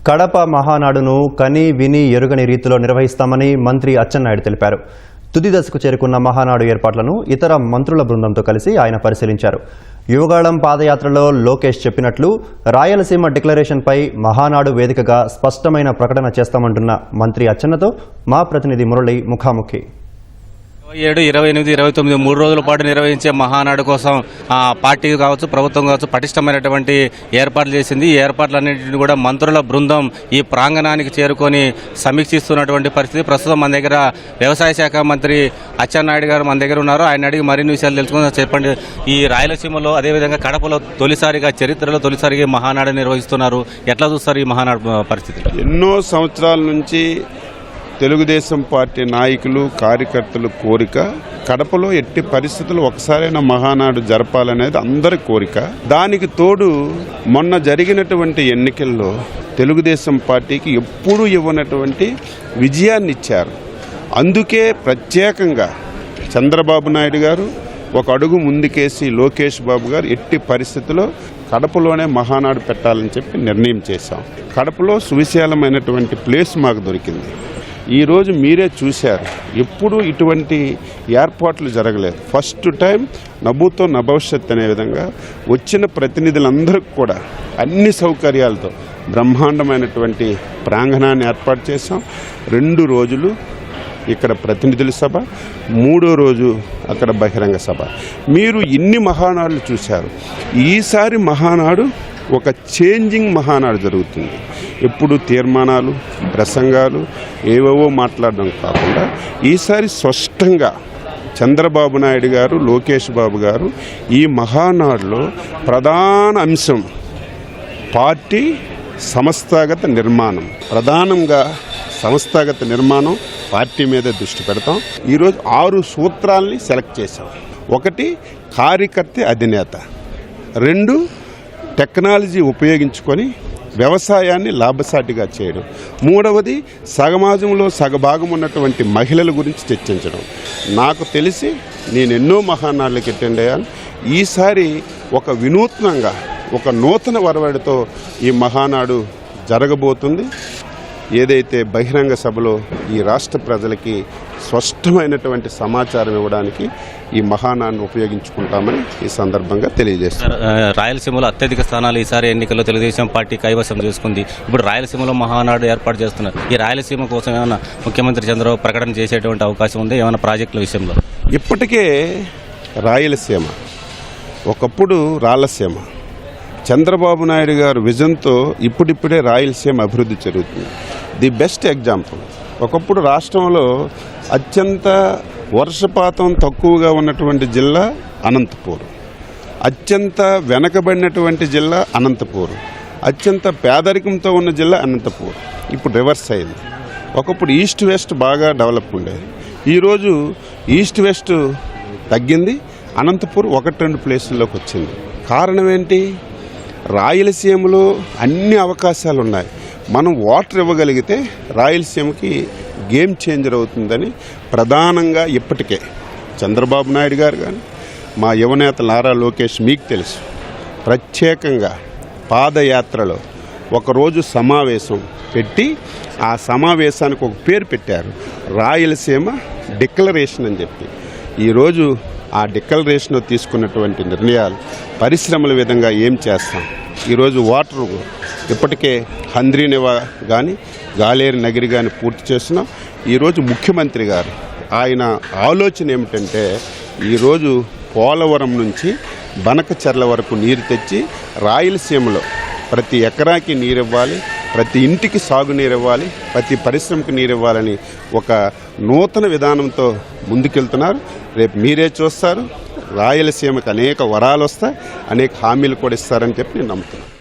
కడప మహానాడును కని విని ఎరుగని రీతిలో నిర్వహిస్తామని మంత్రి అచ్చెన్నాయుడు తెలిపారు. తుది దశకు చేరుకున్న మహానాడు ఏర్పాట్లను ఇతర మంత్రుల బృందంతో కలిసి ఆయన పరిశీలించారు. యువగాళం పాదయాత్రలో లోకేష్ చెప్పినట్లు రాయలసీమ డిక్లరేషన్పై మహానాడు వేదికగా స్పష్టమైన ప్రకటన చేస్తామంటున్న మంత్రి అచ్చెన్నతో మా ప్రతినిధి మురళి ముఖాముఖి. 27, 28, 29 3 రోజుల పాటు నిర్వహించే మహానాడు కోసం పార్టీ కావచ్చు, ప్రభుత్వం కావచ్చు పటిష్టమైనటువంటి ఏర్పాట్లు చేసింది. ఈ ఏర్పాట్లన్నింటినీ కూడా మంత్రుల బృందం ఈ ప్రాంగణానికి చేరుకొని సమీక్షిస్తున్నటువంటి పరిస్థితి. ప్రస్తుతం మన దగ్గర వ్యవసాయ శాఖ మంత్రి అచ్చెన్నాయుడు గారు మన దగ్గర ఉన్నారు. ఆయన అడిగి మరిన్ని విషయాలు తెలుసుకుందాం. చెప్పండి, ఈ రాయలసీమలో అదేవిధంగా కడపలో చరిత్రలో తొలిసారిగా మహానాడు నిర్వహిస్తున్నారు. ఎట్లా చూస్తారు ఈ మహానాడు పరిస్థితి? ఎన్నో సంవత్సరాల నుంచి తెలుగుదేశం పార్టీ నాయకులు, కార్యకర్తలు కోరిక కడపలో ఎట్టి పరిస్థితులు ఒకసారైనా మహానాడు జరపాలనేది అందరి కోరిక. దానికి తోడు మొన్న జరిగినటువంటి ఎన్నికల్లో తెలుగుదేశం పార్టీకి ఎప్పుడూ ఇవ్వనటువంటి విజయాన్ని ఇచ్చారు. అందుకే ప్రత్యేకంగా చంద్రబాబు నాయుడు గారు ఒక అడుగు ముందుకేసి లోకేష్ బాబు గారు ఎట్టి పరిస్థితుల్లో కడపలోనే మహానాడు పెట్టాలని చెప్పి నిర్ణయం చేశాం. కడపలో సువిశాలమైనటువంటి ప్లేస్ మాకు దొరికింది. ఈరోజు మీరే చూశారు, ఎప్పుడూ ఇటువంటి ఏర్పాట్లు జరగలేదు. ఫస్ట్ టైం నభూతో నభవిష్యత్ అనే విధంగా వచ్చిన ప్రతినిధులందరికీ కూడా అన్ని సౌకర్యాలతో బ్రహ్మాండమైనటువంటి ప్రాంగణాన్ని ఏర్పాటు చేశాం. 2 రోజులు ఇక్కడ ప్రతినిధుల సభ, 3వ రోజు అక్కడ బహిరంగ సభ. మీరు ఇన్ని మహానాడులు చూశారు. ఈసారి మహానాడు ఒక చేంజింగ్ మహానాడు జరుగుతుంది. ఎప్పుడు తీర్మానాలు, ప్రసంగాలు ఏవేవో మాట్లాడడం కాకుండా ఈసారి స్పష్టంగా చంద్రబాబు నాయుడు గారు, లోకేష్ బాబు గారు ఈ మహానాడులో ప్రధాన అంశం పార్టీ సంస్థాగత నిర్మాణం, ప్రధానంగా సంస్థాగత నిర్మాణం పార్టీ మీద దృష్టి పెడతాం. ఈరోజు 6 సూత్రాలని సెలెక్ట్ చేశాం. 1 కార్యకర్త అధినేత, 2 టెక్నాలజీ ఉపయోగించుకొని వ్యవసాయాన్ని లాభసాటిగా చేయడం, 3వది సమాజంలో సగభాగం ఉన్నటువంటి మహిళల గురించి చర్చించడం. నాకు తెలిసి నేను ఎన్నో మహానాడులకు అటెండ్ అయ్యాను. ఈసారి ఒక వినూత్నంగా ఒక నూతన వరవడితో ఈ మహానాడు జరగబోతుంది. ఏదైతే బహిరంగ సభలో ఈ రాష్ట్ర ప్రజలకి స్పష్టమైనటువంటి సమాచారం ఇవ్వడానికి ఈ మహానాన్ని ఉపయోగించుకుంటామని ఈ సందర్భంగా తెలియజేస్తారు. రాయలసీమలో అత్యధిక స్థానాలు ఈసారి ఎన్నికల్లో తెలుగుదేశం పార్టీ కైవసం చేసుకుంది. ఇప్పుడు రాయలసీమలో మహానాడు ఏర్పాటు చేస్తున్నారు. ఈ రాయలసీమ కోసం ఏమైనా ముఖ్యమంత్రి చంద్రబాబు ప్రకటన చేసేటువంటి అవకాశం ఉంది ఏమైనా ప్రాజెక్టుల విషయంలో? ఇప్పటికే రాయలసీమ ఒకప్పుడు రాయలసీమ, చంద్రబాబు నాయుడు గారు విజన్తో ఇప్పుడిప్పుడే రాయలసీమ అభివృద్ధి జరుగుతుంది. ది బెస్ట్ ఎగ్జాంపుల్, ఒకప్పుడు రాష్ట్రంలో అత్యంత వర్షపాతం తక్కువగా ఉన్నటువంటి జిల్లా అనంతపూర్, అత్యంత వెనకబడినటువంటి జిల్లా అనంతపూర్, అత్యంత పేదరికంతో ఉన్న జిల్లా అనంతపూర్. ఇప్పుడు రివర్స్ అయింది. ఒకప్పుడు ఈస్ట్ వెస్ట్ బాగా డెవలప్ ఉండేది. ఈరోజు ఈస్ట్ వెస్ట్ తగ్గింది, అనంతపూర్ 1-2 ప్లేసుల్లోకి వచ్చింది. కారణం ఏంటి? రాయలసీమలో అన్ని అవకాశాలు ఉన్నాయి. మనం వాటర్ ఇవ్వగలిగితే రాయలసీమకి గేమ్ చేంజర్ అవుతుందని ప్రధానంగా ఇప్పటికే చంద్రబాబు నాయుడు గారు కానీ మా యువనేత నారా లోకేష్ మీకు తెలుసు, ప్రత్యేకంగా పాదయాత్రలో ఒకరోజు సమావేశం పెట్టి ఆ సమావేశానికి ఒక పేరు పెట్టారు, రాయలసీమ డిక్లరేషన్ అని చెప్పి. ఈరోజు ఆ డిక్లరేషన్లో తీసుకున్నటువంటి నిర్ణయాలు పరిశ్రమల విధంగా ఏం చేస్తాం. ఈరోజు వాటర్ ఇప్పటికే హంద్రీనివా కానీ గాలేరు నగిరి కానీ పూర్తి చేస్తున్నాం. ఈరోజు ముఖ్యమంత్రి గారు ఆయన ఆలోచన ఏమిటంటే ఈరోజు పోలవరం నుంచి బనకచెర్ల వరకు నీరు తెచ్చి రాయలసీమలో ప్రతి ఎకరాకి నీరు ఇవ్వాలి, ప్రతి ఇంటికి సాగునీరు ఇవ్వాలి, ప్రతి పరిశ్రమకి నీరు ఇవ్వాలని ఒక నూతన విధానంతో ముందుకెళ్తున్నారు. రేపు మీరే చూస్తారు, రాయలసీమకు అనేక వరాలు వస్తాయి, అనేక హామీలు కూడా ఇస్తారని చెప్పి నేను నమ్ముతున్నాను.